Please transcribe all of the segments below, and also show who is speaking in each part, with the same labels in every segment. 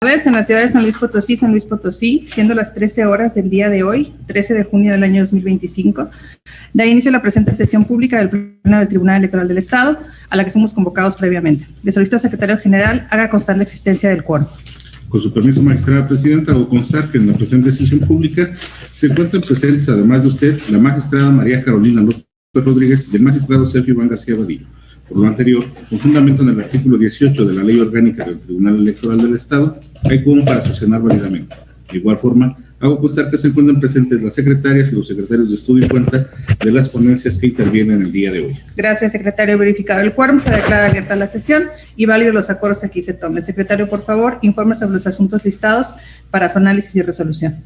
Speaker 1: En la ciudad de San Luis Potosí, siendo las 13 horas del día de hoy, 13 de junio del año 2025, da inicio a la presente sesión pública del Pleno del Tribunal Electoral del Estado, a la que fuimos convocados previamente. Le solicito al secretario general haga constar la existencia del quórum.
Speaker 2: Con su permiso, magistrada presidenta, hago constar que en la presente sesión pública se encuentran presentes, además de usted, la magistrada María Carolina López Rodríguez y el magistrado Sergio Iván García Vadillo. Por lo anterior, con fundamento en el artículo 18 de la Ley Orgánica del Tribunal Electoral del Estado, hay quórum para sesionar válidamente. De igual forma, hago constar que se encuentran presentes las secretarias y los secretarios de estudio y cuenta de las ponencias que intervienen el día de hoy.
Speaker 1: Gracias, secretario. Verificado el quórum, se declara abierta la sesión y válidos los acuerdos que aquí se tomen. Secretario, por favor, informe sobre los asuntos listados para su análisis y resolución.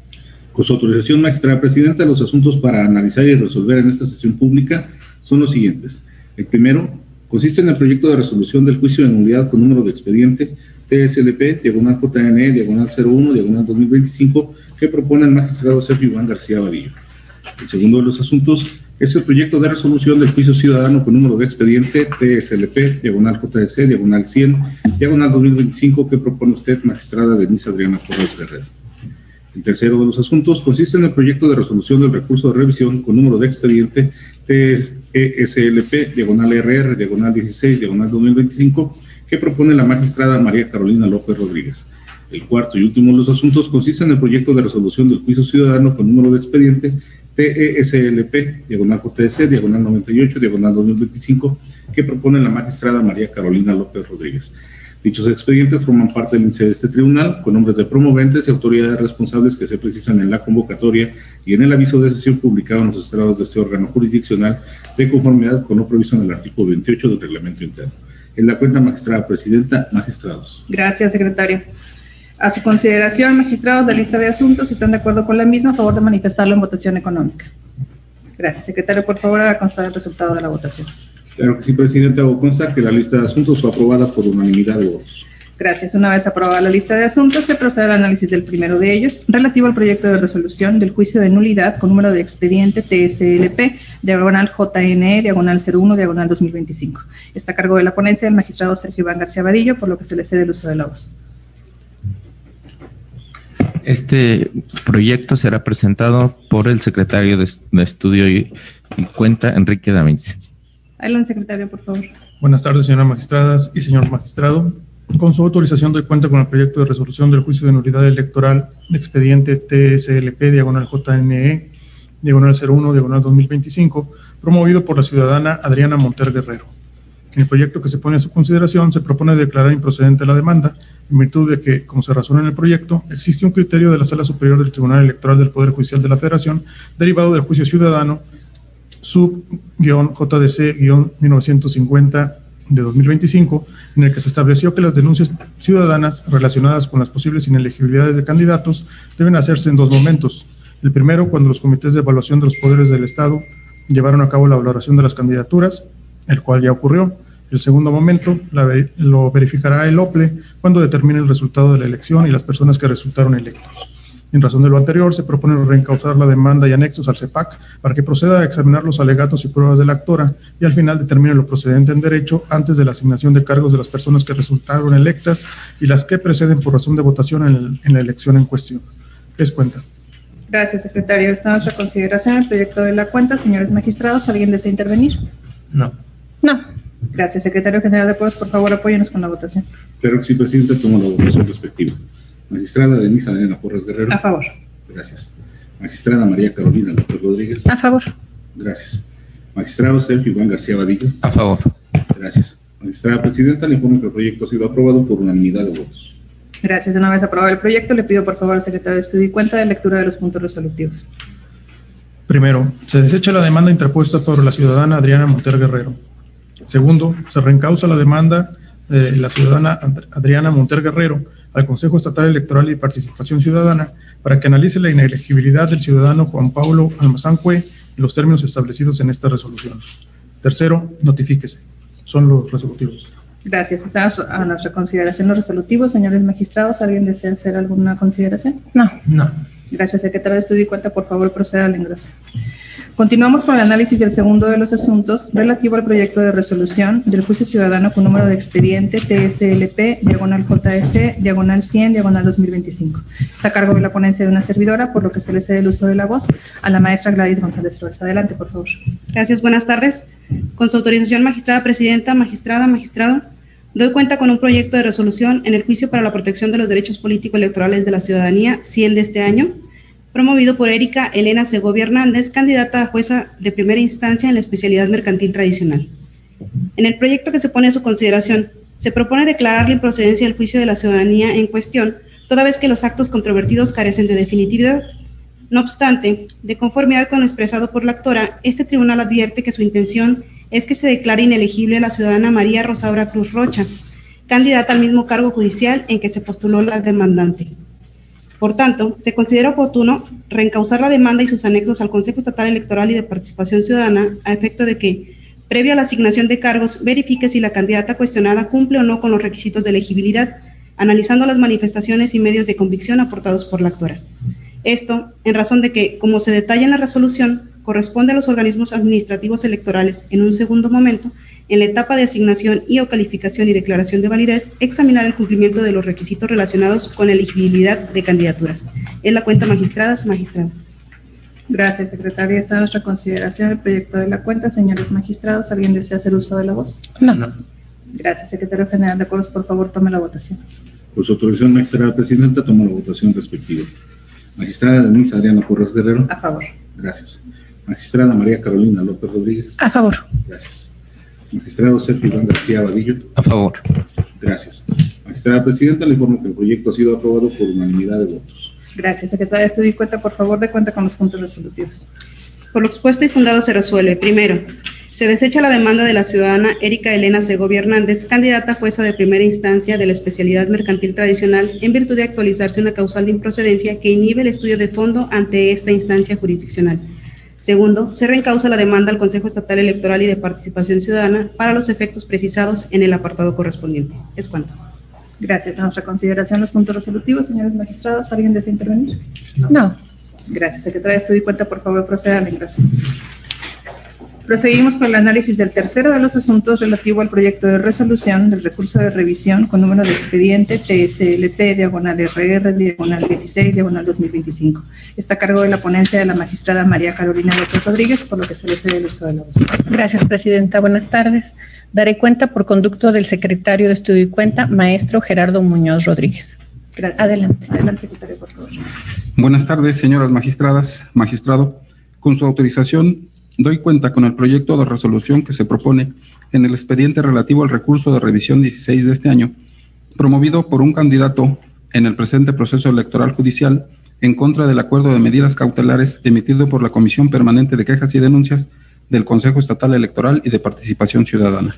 Speaker 2: Con su autorización, magistrada presidenta, los asuntos para analizar y resolver en esta sesión pública son los siguientes. El primero consiste en el proyecto de resolución del juicio de nulidad con número de expediente TSLP, diagonal JNE, diagonal 01, diagonal 2025, que propone el magistrado Sergio Iván García Vadillo. El segundo de los asuntos es el proyecto de resolución del juicio ciudadano con número de expediente TSLP, diagonal JDC, diagonal 100, diagonal 2025, que propone usted, magistrada Denise Adriana Porras Guerrero. El tercero de los asuntos consiste en el proyecto de resolución del recurso de revisión con número de expediente TSLP, diagonal RR, diagonal 16, diagonal 2025, que propone la magistrada María Carolina López Rodríguez. El cuarto y último de los asuntos consiste en el proyecto de resolución del juicio ciudadano con número de expediente TESLP, diagonal JDC, diagonal 98, diagonal 2025, que propone la magistrada María Carolina López Rodríguez. Dichos expedientes forman parte del índice de este tribunal, con nombres de promoventes y autoridades responsables que se precisan en la convocatoria y en el aviso de sesión publicado en los estados de este órgano jurisdiccional, de conformidad con lo previsto en el artículo 28 del reglamento interno. En la cuenta, magistrada presidenta, magistrados.
Speaker 1: Gracias, secretario. A su consideración, magistrados, la lista de asuntos, si están de acuerdo con la misma, a favor de manifestarlo en votación económica. Gracias, secretario. Por favor, haga constar el resultado de la votación.
Speaker 2: Claro que sí, presidente. Hago constar que la lista de asuntos fue aprobada por unanimidad de votos.
Speaker 1: Gracias. Una vez aprobada la lista de asuntos, se procede al análisis del primero de ellos, relativo al proyecto de resolución del juicio de nulidad con número de expediente TSLP, diagonal JNE, diagonal 01, diagonal 2025. Está a cargo de la ponencia del magistrado Sergio Iván García Vadillo, por lo que se le cede el uso de la voz.
Speaker 3: Este proyecto será presentado por el secretario de Estudio y Cuenta, Enrique Davinci.
Speaker 1: Adelante, secretario, por favor.
Speaker 4: Buenas tardes, señoras magistradas y señor magistrado. Con su autorización doy cuenta con el proyecto de resolución del juicio de nulidad electoral de expediente TSLP, diagonal JNE, diagonal 01, diagonal 2025, promovido por la ciudadana Adriana Monter Guerrero. En el proyecto que se pone a su consideración se propone declarar improcedente la demanda, en virtud de que, como se razona en el proyecto, existe un criterio de la Sala Superior del Tribunal Electoral del Poder Judicial de la Federación, derivado del juicio ciudadano sub-JDC-1950 de 2025, en el que se estableció que las denuncias ciudadanas relacionadas con las posibles inelegibilidades de candidatos deben hacerse en dos momentos. El primero, cuando los comités de evaluación de los poderes del Estado llevaron a cabo la valoración de las candidaturas, el cual ya ocurrió. El segundo momento lo verificará el OPLE cuando determine el resultado de la elección y las personas que resultaron electos. En razón de lo anterior, se propone reencauzar la demanda y anexos al CEPAC para que proceda a examinar los alegatos y pruebas de la actora y al final determine lo procedente en derecho antes de la asignación de cargos de las personas que resultaron electas y las que preceden por razón de votación en la elección en cuestión. Es cuenta.
Speaker 1: Gracias, secretario. Está a nuestra consideración el proyecto de la cuenta. Señores magistrados, ¿alguien desea intervenir?
Speaker 3: No.
Speaker 1: No. Gracias, secretario general de Pueblos. Por favor, apóyenos con la votación.
Speaker 2: Claro que sí, presidente. Tomo la votación respectiva. Magistrada Denise Adriana Porras Guerrero.
Speaker 1: A favor.
Speaker 2: Gracias. Magistrada María Carolina López Rodríguez.
Speaker 1: A favor.
Speaker 2: Gracias. Magistrado Sergio Iván García Vadillo.
Speaker 3: A favor.
Speaker 2: Gracias. Magistrada presidenta, le informo que el proyecto ha sido aprobado por unanimidad de votos.
Speaker 1: Gracias. Una vez aprobado el proyecto, le pido por favor al secretario de Estudio y Cuenta de lectura de los puntos resolutivos.
Speaker 4: Primero, se desecha la demanda interpuesta por la ciudadana Adriana Monter Guerrero. Segundo, se reencausa la demanda de la ciudadana Adriana Monter Guerrero al Consejo Estatal Electoral y Participación Ciudadana para que analice la inelegibilidad del ciudadano Juan Pablo Almazán Cue en los términos establecidos en esta resolución. Tercero, notifíquese. Son los resolutivos.
Speaker 1: Gracias. Está a nuestra consideración los resolutivos. Señores magistrados, ¿alguien desea hacer alguna consideración?
Speaker 3: No.
Speaker 1: Gracias, secretario de Estudio y Cuenta. Por favor, proceda al ingreso. Continuamos con el análisis del segundo de los asuntos relativo al proyecto de resolución del juicio ciudadano con número de expediente TSLP, /JS, /100, /2025. Está a cargo de la ponencia de una servidora, por lo que se le cede el uso de la voz a la maestra Gladys González Flores. Adelante, por favor.
Speaker 5: Gracias, buenas tardes. Con su autorización, magistrada presidenta, magistrado, doy cuenta con un proyecto de resolución en el juicio para la protección de los derechos político-electorales de la ciudadanía 100 de este año, promovido por Erika Elena Segovia Hernández, candidata a jueza de primera instancia en la especialidad mercantil tradicional. En el proyecto que se pone a su consideración, se propone declarar la improcedencia del juicio de la ciudadanía en cuestión, toda vez que los actos controvertidos carecen de definitividad. No obstante, de conformidad con lo expresado por la actora, este tribunal advierte que su intención es que se declare inelegible a la ciudadana María Rosaura Cruz Rocha, candidata al mismo cargo judicial en que se postuló la demandante. Por tanto, se considera oportuno reencauzar la demanda y sus anexos al Consejo Estatal Electoral y de Participación Ciudadana a efecto de que, previo a la asignación de cargos, verifique si la candidata cuestionada cumple o no con los requisitos de elegibilidad, analizando las manifestaciones y medios de convicción aportados por la actora. Esto, en razón de que, como se detalla en la resolución, corresponde a los organismos administrativos electorales, en un segundo momento, en la etapa de asignación y o calificación y declaración de validez, examinar el cumplimiento de los requisitos relacionados con la elegibilidad de candidaturas. Es la cuenta, magistradas, magistrado.
Speaker 1: Gracias, secretaria. Está a nuestra consideración el proyecto de la cuenta. Señores magistrados, ¿alguien desea hacer uso de la voz?
Speaker 3: No.
Speaker 1: Gracias, secretario general de acuerdos. Por favor, tome la votación.
Speaker 2: Por su autorización, magistrada presidenta, tomo la votación respectiva. Magistrada Denise Adriana Porras Guerrero.
Speaker 1: A favor.
Speaker 2: Gracias. Magistrada María Carolina López Rodríguez.
Speaker 1: A favor.
Speaker 2: Gracias. Magistrado Sergio Iván García Vadillo.
Speaker 3: A favor.
Speaker 2: Gracias. Magistrada presidenta, le informo que el proyecto ha sido aprobado por unanimidad de votos.
Speaker 1: Gracias, secretaria. Estudio y cuenta, por favor, de cuenta con los puntos resolutivos.
Speaker 5: Por lo expuesto y fundado se resuelve. Primero, se desecha la demanda de la ciudadana Erika Elena Segovia Hernández, candidata a jueza de primera instancia de la especialidad mercantil tradicional, en virtud de actualizarse una causal de improcedencia que inhibe el estudio de fondo ante esta instancia jurisdiccional. Segundo, se reencausa la demanda al Consejo Estatal Electoral y de Participación Ciudadana para los efectos precisados en el apartado correspondiente. Es cuanto.
Speaker 1: Gracias. A nuestra consideración los puntos resolutivos. Señores magistrados, ¿alguien desea intervenir?
Speaker 3: No.
Speaker 1: Gracias, secretaria. Estudio y cuenta, por favor, proceda a la ingreso. Proseguimos con el análisis del tercero de los asuntos relativo al proyecto de resolución del recurso de revisión con número de expediente TSLP, /RR, /16, /2025. Está a cargo de la ponencia de la magistrada María Carolina López Rodríguez, por lo que se le cede el uso de la voz.
Speaker 6: Gracias, presidenta. Buenas tardes. Daré cuenta por conducto del secretario de Estudio y Cuenta, maestro Gerardo Muñoz Rodríguez.
Speaker 1: Gracias.
Speaker 6: Adelante.
Speaker 1: Adelante, secretario, por favor.
Speaker 7: Buenas tardes, señoras magistradas, magistrado. Con su autorización, doy cuenta con el proyecto de resolución que se propone en el expediente relativo al recurso de revisión 16 de este año, promovido por un candidato en el presente proceso electoral judicial en contra del acuerdo de medidas cautelares emitido por la Comisión Permanente de Quejas y Denuncias del Consejo Estatal Electoral y de Participación Ciudadana.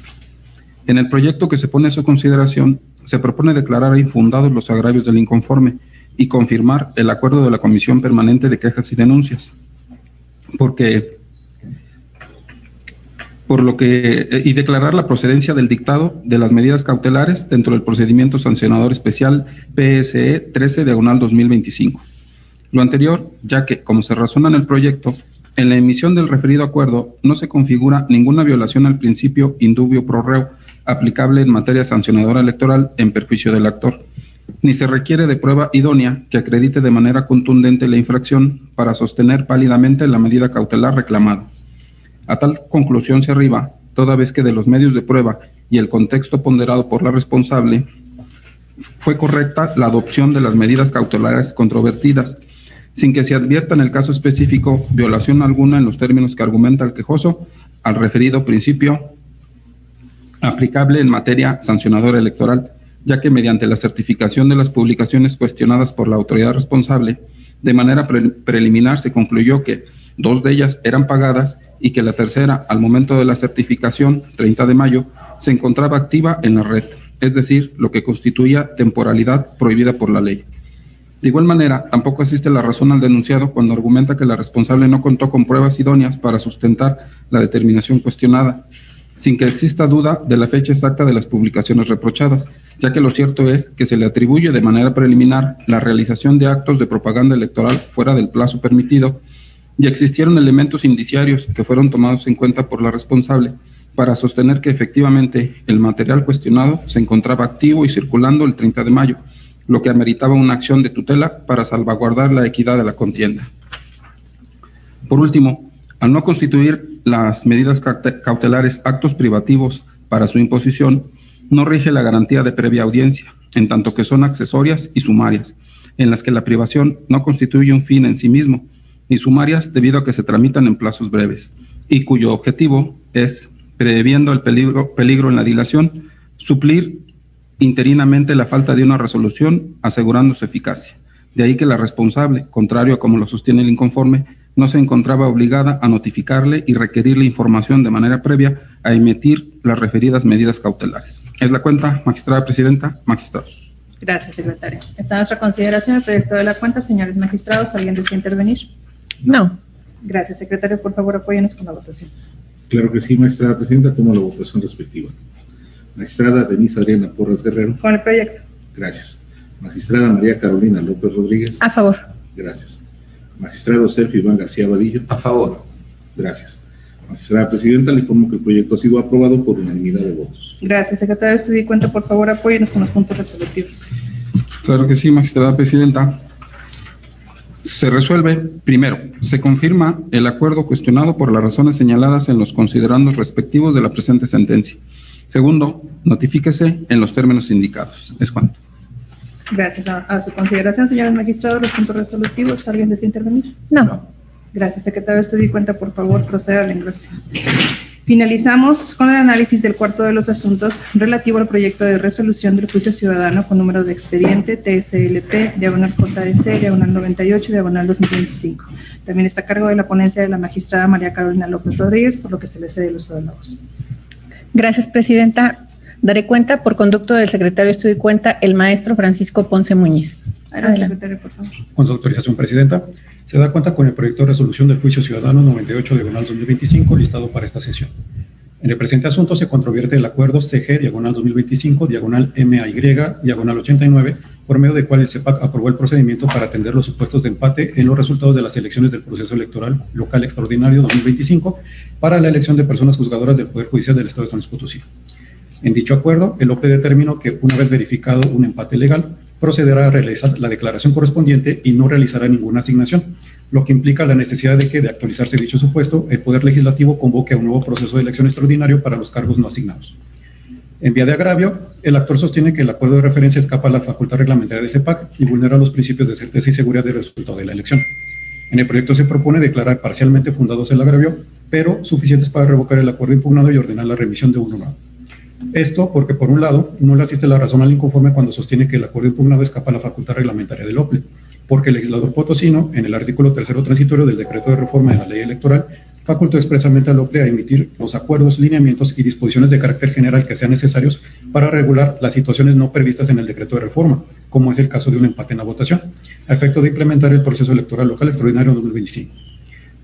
Speaker 7: En el proyecto que se pone a su consideración, se propone declarar infundados los agravios del inconforme y confirmar el acuerdo de la Comisión Permanente de Quejas y Denuncias, y declarar la procedencia del dictado de las medidas cautelares dentro del procedimiento sancionador especial PSE 13/2025. Lo anterior, ya que, como se razona en el proyecto, en la emisión del referido acuerdo no se configura ninguna violación al principio indubio pro reo aplicable en materia sancionadora electoral en perjuicio del actor, ni se requiere de prueba idónea que acredite de manera contundente la infracción para sostener válidamente la medida cautelar reclamada. A tal conclusión se arriba, toda vez que de los medios de prueba y el contexto ponderado por la responsable, fue correcta la adopción de las medidas cautelares controvertidas, sin que se advierta en el caso específico violación alguna en los términos que argumenta el quejoso al referido principio aplicable en materia sancionadora electoral, ya que mediante la certificación de las publicaciones cuestionadas por la autoridad responsable, de manera preliminar se concluyó que 2 de ellas eran pagadas y que la tercera, al momento de la certificación, 30 de mayo, se encontraba activa en la red, es decir, lo que constituía temporalidad prohibida por la ley. De igual manera, tampoco existe la razón al denunciado cuando argumenta que la responsable no contó con pruebas idóneas para sustentar la determinación cuestionada, sin que exista duda de la fecha exacta de las publicaciones reprochadas, ya que lo cierto es que se le atribuye de manera preliminar la realización de actos de propaganda electoral fuera del plazo permitido y existieron elementos indiciarios que fueron tomados en cuenta por la responsable para sostener que efectivamente el material cuestionado se encontraba activo y circulando el 30 de mayo, lo que ameritaba una acción de tutela para salvaguardar la equidad de la contienda. Por último, al no constituir las medidas cautelares actos privativos para su imposición, no rige la garantía de previa audiencia, en tanto que son accesorias y sumarias, en las que la privación no constituye un fin en sí mismo, ni sumarias debido a que se tramitan en plazos breves, y cuyo objetivo es, previendo el peligro en la dilación, suplir interinamente la falta de una resolución, asegurando su eficacia. De ahí que la responsable, contrario a como lo sostiene el inconforme, no se encontraba obligada a notificarle y requerirle información de manera previa a emitir las referidas medidas cautelares. Es la cuenta, magistrada presidenta, magistrados.
Speaker 1: Gracias, secretaria. Está a nuestra consideración el proyecto de la cuenta. Señores magistrados, ¿alguien desea intervenir?
Speaker 6: No.
Speaker 1: Gracias, secretario. Por favor, apóyenos con la votación.
Speaker 2: Claro que sí, magistrada presidenta, tomo la votación respectiva. Magistrada Denise Adriana Porras Guerrero.
Speaker 1: Con el proyecto.
Speaker 2: Gracias. Magistrada María Carolina López Rodríguez.
Speaker 6: A favor.
Speaker 2: Gracias. Magistrado Sergio Iván García Vadillo.
Speaker 8: A favor.
Speaker 2: Gracias. Magistrada presidenta, le informo que el proyecto ha sido aprobado por unanimidad de votos.
Speaker 1: Gracias, secretario de Estudio y Cuenta. Por favor, apóyenos con los puntos resolutivos.
Speaker 7: Claro que sí, magistrada presidenta. Se resuelve, primero, se confirma el acuerdo cuestionado por las razones señaladas en los considerandos respectivos de la presente sentencia. Segundo, notifíquese en los términos indicados. Es cuanto.
Speaker 1: Gracias a su consideración, señores magistrados, los puntos resolutivos. ¿Alguien desea intervenir?
Speaker 6: No.
Speaker 1: Gracias, secretario de Estudio y Cuenta. Por favor, proceda a la engrosación. Finalizamos con el análisis del cuarto de los asuntos relativo al proyecto de resolución del juicio ciudadano con número de expediente TSLP, diagonal JDC, diagonal 98, diagonal 2025. También está a cargo de la ponencia de la magistrada María Carolina López Rodríguez, por lo que se le cede el uso de la voz.
Speaker 6: Gracias, presidenta. Daré cuenta por conducto del secretario de Estudio y Cuenta, el maestro Francisco Ponce Muñiz.
Speaker 1: Adelante, secretario, por favor.
Speaker 9: Con su autorización, presidenta, se da cuenta con el proyecto de resolución del juicio ciudadano 98, diagonal 2025, listado para esta sesión. En el presente asunto se controvierte el acuerdo CG, diagonal 2025, diagonal MAY, diagonal 89, por medio del cual el CEPAC aprobó el procedimiento para atender los supuestos de empate en los resultados de las elecciones del proceso electoral local extraordinario 2025 para la elección de personas juzgadoras del Poder Judicial del Estado de San Luis Potosí. En dicho acuerdo, el OPLE determinó que, una vez verificado un empate legal, procederá a realizar la declaración correspondiente y no realizará ninguna asignación, lo que implica la necesidad de que, de actualizarse dicho supuesto, el Poder Legislativo convoque a un nuevo proceso de elección extraordinario para los cargos no asignados. En vía de agravio, el actor sostiene que el acuerdo de referencia escapa a la facultad reglamentaria de CEPAC y vulnera los principios de certeza y seguridad del resultado de la elección. En el proyecto se propone declarar parcialmente fundados el agravio, pero suficientes para revocar el acuerdo impugnado y ordenar la remisión de uno nuevo. Esto porque, por un lado, no le asiste la razón al inconforme cuando sostiene que el acuerdo impugnado escapa a la facultad reglamentaria del OPLE, porque el legislador potosino, en el artículo 3º transitorio del decreto de reforma de la ley electoral, facultó expresamente al OPLE a emitir los acuerdos, lineamientos y disposiciones de carácter general que sean necesarios para regular las situaciones no previstas en el decreto de reforma, como es el caso de un empate en la votación, a efecto de implementar el proceso electoral local extraordinario 2025.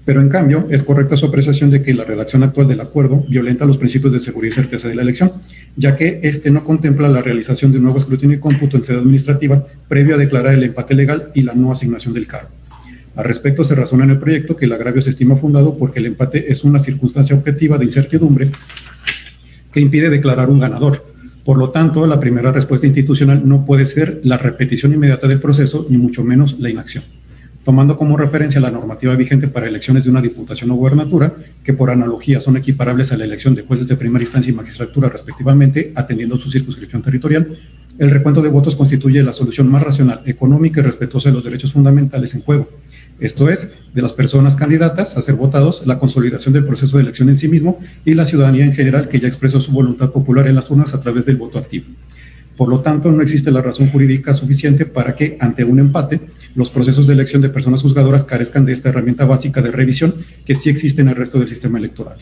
Speaker 9: Pero, en cambio, es correcta su apreciación de que la redacción actual del acuerdo violenta los principios de seguridad y certeza de la elección, ya que este no contempla la realización de un nuevo escrutinio y cómputo en sede administrativa previo a declarar el empate legal y la no asignación del cargo. Al respecto, se razona en el proyecto que el agravio se estima fundado porque el empate es una circunstancia objetiva de incertidumbre que impide declarar un ganador. Por lo tanto, la primera respuesta institucional no puede ser la repetición inmediata del proceso, ni mucho menos la inacción, tomando como referencia la normativa vigente para elecciones de una diputación o gubernatura, que por analogía son equiparables a la elección de jueces de primera instancia y magistratura respectivamente, atendiendo su circunscripción territorial. El recuento de votos constituye la solución más racional, económica y respetuosa de los derechos fundamentales en juego. Esto es, de las personas candidatas a ser votados, la consolidación del proceso de elección en sí mismo y la ciudadanía en general que ya expresó su voluntad popular en las urnas a través del voto activo. Por lo tanto, no existe la razón jurídica suficiente para que, ante un empate, los procesos de elección de personas juzgadoras carezcan de esta herramienta básica de revisión que sí existe en el resto del sistema electoral.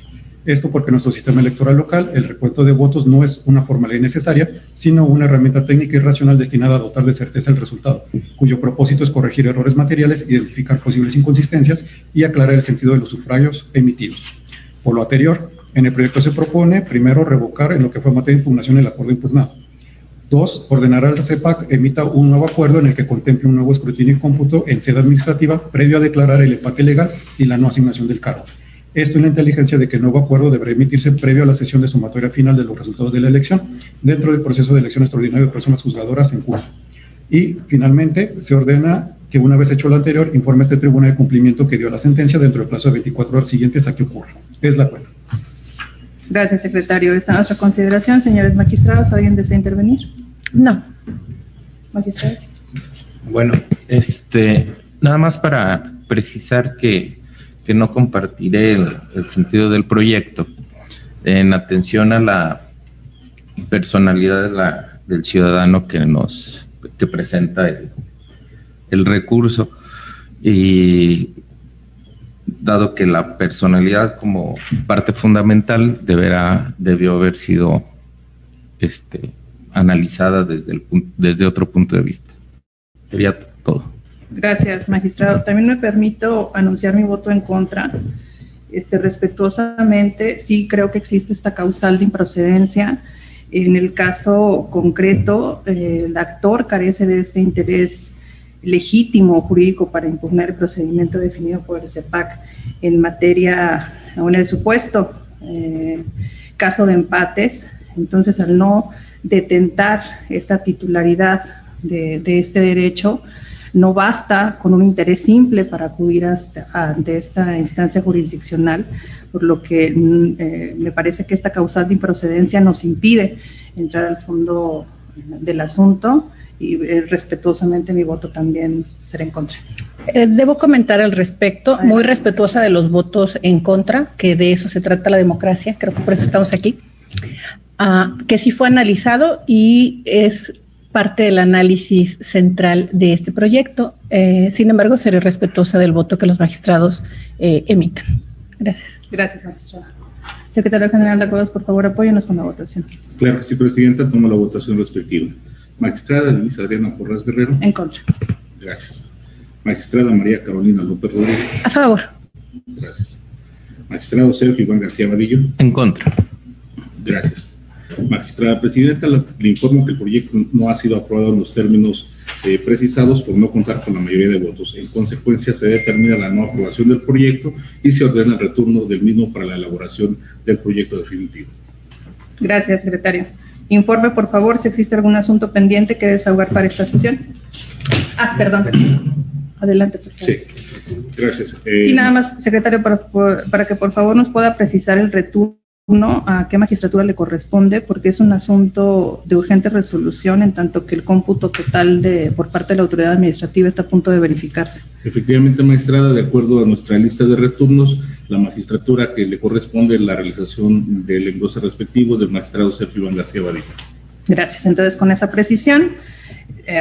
Speaker 9: Esto porque nuestro sistema electoral local, el recuento de votos no es una formalidad necesaria, sino una herramienta técnica y racional destinada a dotar de certeza el resultado, cuyo propósito es corregir errores materiales, identificar posibles inconsistencias y aclarar el sentido de los sufragios emitidos. Por lo anterior, en el proyecto se propone, primero, revocar en lo que fue materia de impugnación el acuerdo impugnado. 2. Ordenará al CEPAC emita un nuevo acuerdo en el que contemple un nuevo escrutinio y cómputo en sede administrativa previo a declarar el empate legal y la no asignación del cargo. Esto en la inteligencia de que el nuevo acuerdo deberá emitirse previo a la sesión de sumatoria final de los resultados de la elección dentro del proceso de elección extraordinario de personas juzgadoras en curso. Y finalmente se ordena que una vez hecho lo anterior, informe este tribunal de cumplimiento que dio la sentencia dentro del plazo de 24 horas siguientes a que ocurra. Es la cuenta.
Speaker 1: Gracias, secretario. Está a nuestra consideración. Señores magistrados, ¿alguien desea intervenir?
Speaker 6: No.
Speaker 1: Magistrado.
Speaker 3: Bueno, nada más para precisar que no compartiré el sentido del proyecto en atención a la personalidad del ciudadano que presenta el recurso, y dado que la personalidad como parte fundamental debió haber sido analizada desde otro punto de vista. Sería todo.
Speaker 1: Gracias, magistrado. También me permito anunciar mi voto en contra. Respetuosamente, sí creo que existe esta causal de improcedencia. En el caso concreto, el actor carece de este interés legítimo jurídico para impugnar el procedimiento definido por el CEPAC en materia, o en el supuesto caso de empates. Entonces, al no detentar esta titularidad de este derecho, no basta con un interés simple para acudir ante esta instancia jurisdiccional, por lo que me parece que esta causal de improcedencia nos impide entrar al fondo del asunto, y respetuosamente mi voto también será en contra.
Speaker 6: Debo comentar al respecto, muy respetuosa de los votos en contra, que de eso se trata la democracia, creo que por eso estamos aquí, que sí fue analizado y es parte del análisis central de este proyecto. Sin embargo, seré respetuosa del voto que los magistrados emitan. Gracias.
Speaker 1: Gracias, magistrada. Secretario General de Acuerdos, por favor, apóyenos con la votación.
Speaker 2: Claro que sí, Presidenta. Tomo la votación respectiva. Magistrada Denise Adriana Porras Guerrero.
Speaker 1: En contra.
Speaker 2: Gracias. Magistrada María Carolina López Rodríguez.
Speaker 6: A favor.
Speaker 2: Gracias. Magistrado Sergio Iván García Vadillo.
Speaker 3: En contra.
Speaker 2: Gracias. Magistrada Presidenta, le informo que el proyecto no ha sido aprobado en los términos precisados por no contar con la mayoría de votos. En consecuencia, se determina la no aprobación del proyecto y se ordena el retorno del mismo para la elaboración del proyecto definitivo.
Speaker 1: Gracias, secretario. Informe, por favor, si existe algún asunto pendiente que desahogar para esta sesión. Perdón. Adelante, por favor.
Speaker 2: Sí, gracias.
Speaker 1: Sí, nada más, secretario, para que por favor nos pueda precisar el retorno a qué magistratura le corresponde, porque es un asunto de urgente resolución, en tanto que el cómputo total por parte de la autoridad administrativa está a punto de verificarse.
Speaker 2: Efectivamente, magistrada, de acuerdo a nuestra lista de retornos, la magistratura que le corresponde la realización del englose respectivo del magistrado Sergio Iván García Vadillo.
Speaker 1: Gracias. Entonces, con esa precisión,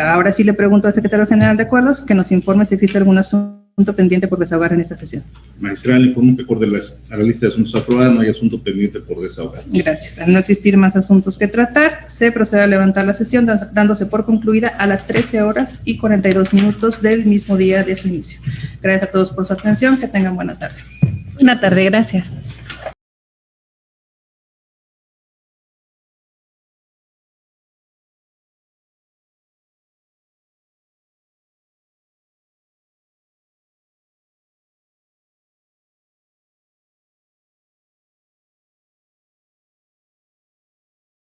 Speaker 1: ahora sí le pregunto al secretario general de Acuerdos que nos informe si existe algún asunto pendiente por desahogar en esta sesión.
Speaker 2: Magistrada, le informo que acorde a la lista de asuntos aprobada no hay asunto pendiente por desahogar.
Speaker 1: Gracias. Al no existir más asuntos que tratar, se procede a levantar la sesión, dándose por concluida a las 13:42 del mismo día de su inicio. Gracias a todos por su atención. Que tengan buena tarde.
Speaker 6: Buena tarde, gracias.